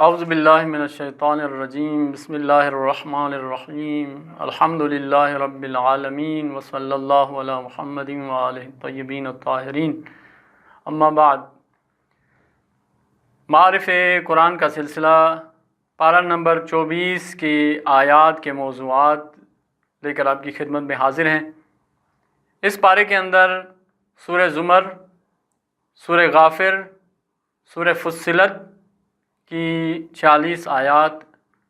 اعوذ باللہ من الشیطان الرجیم، بسم اللہ الرحمن الرحیم، الحمد للہ رب العالمین، وصلی اللہ علی محمد وآلہ الطیبین الطاہرین، اما بعد۔ معارف قرآن کا سلسلہ پارہ نمبر 24 کی آیات کے موضوعات لے کر آپ کی خدمت میں حاضر ہیں۔ اس پارے کے اندر سورہ زمر، سورہ غافر، سورہ فصلت کی 40 آیات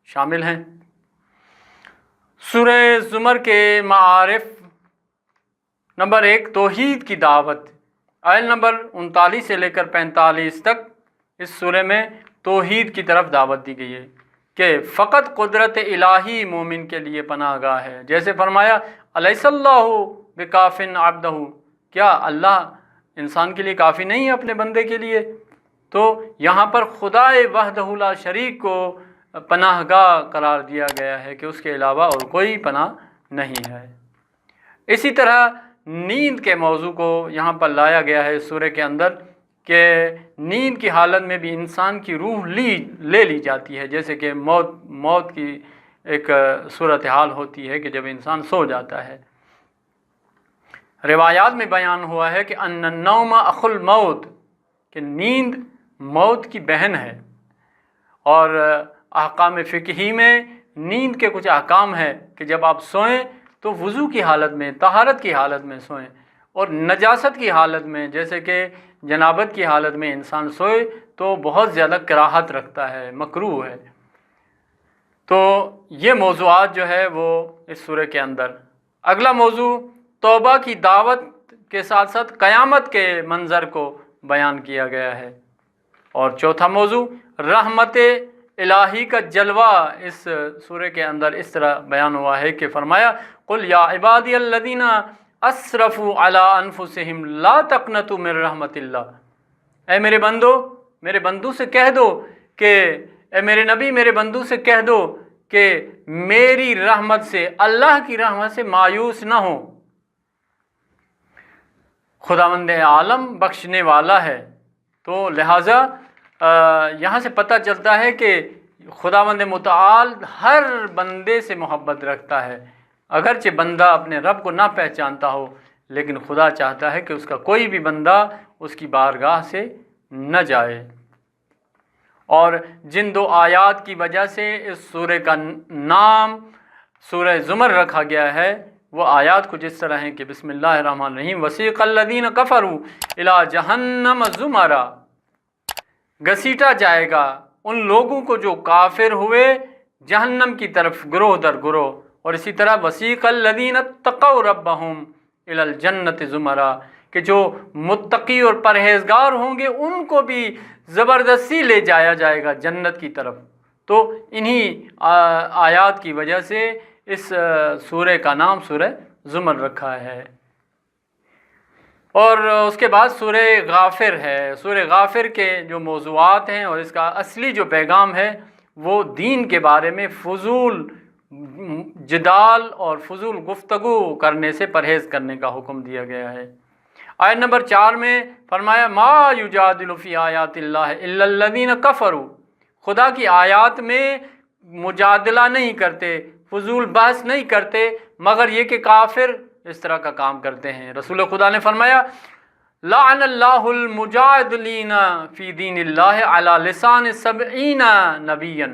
شامل ہیں۔ سورہ زمر کے معارف نمبر 1 توحید کی دعوت، آیت نمبر 39 سے لے کر 45 تک اس سورہ میں توحید کی طرف دعوت دی گئی ہے کہ فقط قدرت الہی مومن کے لیے پناہ گاہ ہے۔ جیسے فرمایا الیس اللہ بکاف عبدہ، کیا اللہ انسان کے لیے کافی نہیں ہے اپنے بندے کے لیے؟ تو یہاں پر خدا وحدہ لا شریک کو پناہ گاہ قرار دیا گیا ہے کہ اس کے علاوہ اور کوئی پناہ نہیں ہے۔ اسی طرح نیند کے موضوع کو یہاں پر لایا گیا ہے اس سورہ کے اندر کہ نیند کی حالت میں بھی انسان کی روح لے لی جاتی ہے، جیسے کہ موت کی ایک صورتحال ہوتی ہے کہ جب انسان سو جاتا ہے۔ روایات میں بیان ہوا ہے کہ ان النوم اخو الموت، کہ نیند موت کی بہن ہے، اور احکام فقہی میں نیند کے کچھ احکام ہے کہ جب آپ سوئیں تو وضو کی حالت میں، طہارت کی حالت میں سوئیں، اور نجاست کی حالت میں جیسے کہ جنابت کی حالت میں انسان سوئے تو بہت زیادہ کراہت رکھتا ہے، مکروہ ہے۔ تو یہ موضوعات جو ہے وہ اس سورہ کے اندر۔ اگلا موضوع توبہ کی دعوت کے ساتھ ساتھ قیامت کے منظر کو بیان کیا گیا ہے، اور چوتھا موضوع رحمت الہی کا جلوہ اس سورہ کے اندر اس طرح بیان ہوا ہے کہ فرمایا قل یا عبادی الذین اسرفوا علی انفسہم لا تقنطوا من رحمت اللہ، اے میرے بندو سے کہہ دو کہ اے میرے نبی میرے بندو سے کہہ دو کہ میری رحمت سے، اللہ کی رحمت سے مایوس نہ ہو، خداوند عالم بخشنے والا ہے۔ تو لہٰذا یہاں سے پتہ چلتا ہے کہ خداوند متعال ہر بندے سے محبت رکھتا ہے، اگرچہ بندہ اپنے رب کو نہ پہچانتا ہو، لیکن خدا چاہتا ہے کہ اس کا کوئی بھی بندہ اس کی بارگاہ سے نہ جائے۔ اور جن دو آیات کی وجہ سے اس سورہ کا نام سورہ زمر رکھا گیا ہے وہ آیات کچھ اس طرح ہیں کہ بسم اللہ الرحمن الرحیم وسیق الذین کفروا الی جہنم زمرا، گھسیٹا جائے گا ان لوگوں کو جو کافر ہوئے جہنم کی طرف گروہ در گروہ، اور اسی طرح وسیق الذین اتقوا ربہم الی الجنۃ زمرا، کہ جو متقی اور پرہیزگار ہوں گے ان کو بھی زبردستی لے جایا جائے گا جنت کی طرف۔ تو انہی آیات کی وجہ سے اس سورہ کا نام سورہ زمر رکھا ہے۔ اور اس کے بعد سورہ غافر ہے۔ سورہ غافر کے جو موضوعات ہیں اور اس کا اصلی جو پیغام ہے وہ دین کے بارے میں فضول جدال اور فضول گفتگو کرنے سے پرہیز کرنے کا حکم دیا گیا ہے۔ آیت نمبر 4 میں فرمایا ما یجادل فی آیات اللہ الا الذین کفروا، خدا کی آیات میں مجادلہ نہیں کرتے، فضول بحث نہیں کرتے، مگر یہ کہ کافر اس طرح کا کام کرتے ہیں۔ رسول خدا نے فرمایا لعن اللہ المجادلین فی دین اللہ علی لسان 70 نبیا،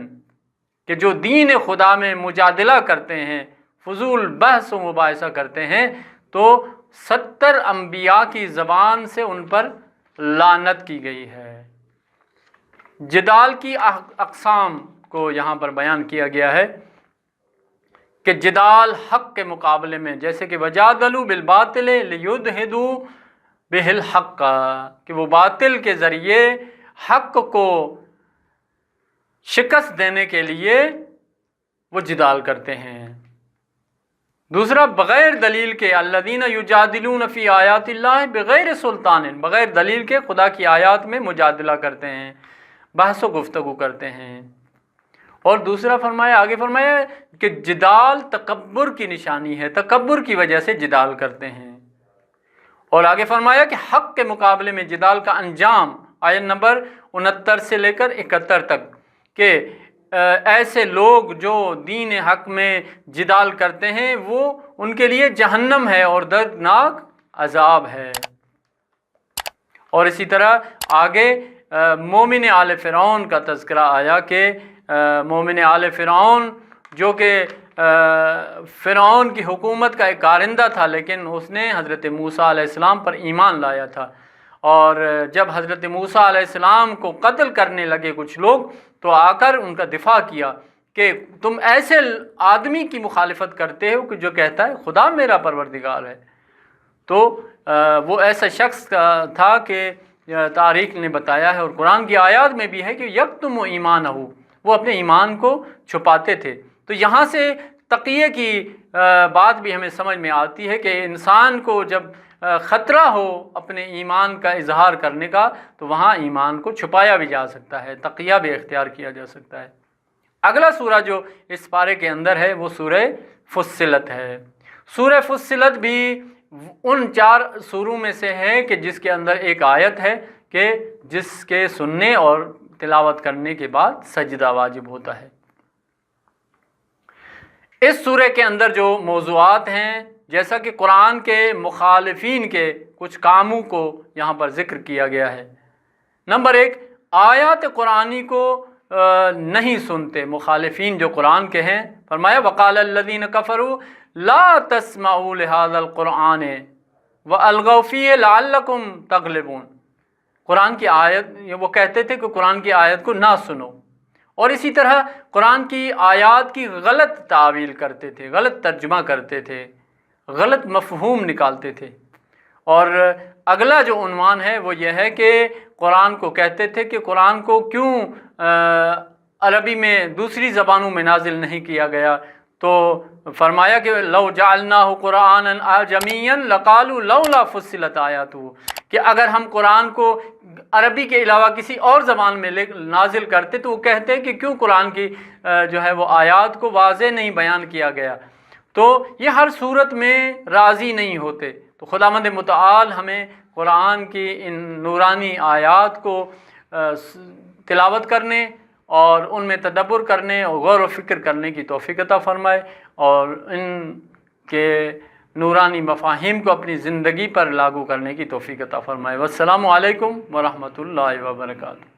کہ جو دین خدا میں مجادلہ کرتے ہیں، فضول بحث و مباحثہ کرتے ہیں، تو 70 انبیاء کی زبان سے ان پر لعنت کی گئی ہے۔ جدال کی اقسام کو یہاں پر بیان کیا گیا ہے کہ جدال حق کے مقابلے میں، جیسے کہ وجادلوا بالباطل لیدحضوا بہ الحق، کہ وہ باطل کے ذریعے حق کو شکست دینے کے لیے وہ جدال کرتے ہیں۔ دوسرا بغیر دلیل کے الذین یجادلون فی آیات اللہ بغیر سلطان، بغیر دلیل کے خدا کی آیات میں مجادلہ کرتے ہیں، بحث و گفتگو کرتے ہیں۔ اور دوسرا آگے فرمایا کہ جدال تکبر کی نشانی ہے، تکبر کی وجہ سے جدال کرتے ہیں۔ اور آگے فرمایا کہ حق کے مقابلے میں جدال کا انجام، آیت نمبر 69 سے لے کر 71 تک، کہ ایسے لوگ جو دین حق میں جدال کرتے ہیں وہ ان کے لیے جہنم ہے اور دردناک عذاب ہے۔ اور اسی طرح آگے مومن آل فرعون کا تذکرہ آیا کہ مومن آل فرعون جو کہ فرعون کی حکومت کا ایک کارندہ تھا، لیکن اس نے حضرت موسیٰ علیہ السلام پر ایمان لایا تھا، اور جب حضرت موسیٰ علیہ السلام کو قتل کرنے لگے کچھ لوگ تو آ کر ان کا دفاع کیا کہ تم ایسے آدمی کی مخالفت کرتے ہو کہ جو کہتا ہے خدا میرا پروردگار ہے۔ تو وہ ایسا شخص تھا کہ تاریخ نے بتایا ہے اور قرآن کی آیات میں بھی ہے کہ یکتم ایمانہ، وہ اپنے ایمان کو چھپاتے تھے۔ تو یہاں سے تقیے کی بات بھی ہمیں سمجھ میں آتی ہے کہ انسان کو جب خطرہ ہو اپنے ایمان کا اظہار کرنے کا تو وہاں ایمان کو چھپایا بھی جا سکتا ہے، تقیہ بھی اختیار کیا جا سکتا ہے۔ اگلا سورہ جو اس پارے کے اندر ہے وہ سورہ فصلت ہے۔ سورہ فصلت بھی ان 4 سوروں میں سے ہے کہ جس کے اندر ایک آیت ہے کہ جس کے سننے اور تلاوت کرنے کے بعد سجدہ واجب ہوتا ہے۔ اس سورہ کے اندر جو موضوعات ہیں، جیسا کہ قرآن کے مخالفین کے کچھ کاموں کو یہاں پر ذکر کیا گیا ہے۔ نمبر 1، آیات قرآنی کو نہیں سنتے مخالفین جو قرآن کے ہیں۔ فرمایا وقال الذین کفروا لا تسمعوا لهذا القرآن والغوا فیہ لعلکم تغلبون۔ قرآن کی آیت، وہ کہتے تھے کہ قرآن کی آیت کو نہ سنو، اور اسی طرح قرآن کی آیات کی غلط تعویل کرتے تھے، غلط ترجمہ کرتے تھے، غلط مفہوم نکالتے تھے۔ اور اگلا جو عنوان ہے وہ یہ ہے کہ قرآن کو کہتے تھے کہ قرآن کو کیوں عربی میں دوسری زبانوں میں نازل نہیں کیا گیا، تو فرمایا کہ لو جعلناہ قرآنا اعجمیا لقالوا لولا فصلت آیاتہ، کہ اگر ہم قرآن کو عربی کے علاوہ کسی اور زبان میں نازل کرتے تو وہ کہتے ہیں کہ کیوں قرآن کی جو ہے وہ آیات کو واضح نہیں بیان کیا گیا۔ تو یہ ہر صورت میں راضی نہیں ہوتے۔ تو خداوند متعال ہمیں قرآن کی ان نورانی آیات کو تلاوت کرنے اور ان میں تدبر کرنے اور غور و فکر کرنے کی توفیق عطا فرمائے، اور ان کے نورانی مفاہیم کو اپنی زندگی پر لاگو کرنے کی توفیق عطا فرمائے۔ والسلام علیکم ورحمۃ اللہ وبرکاتہ۔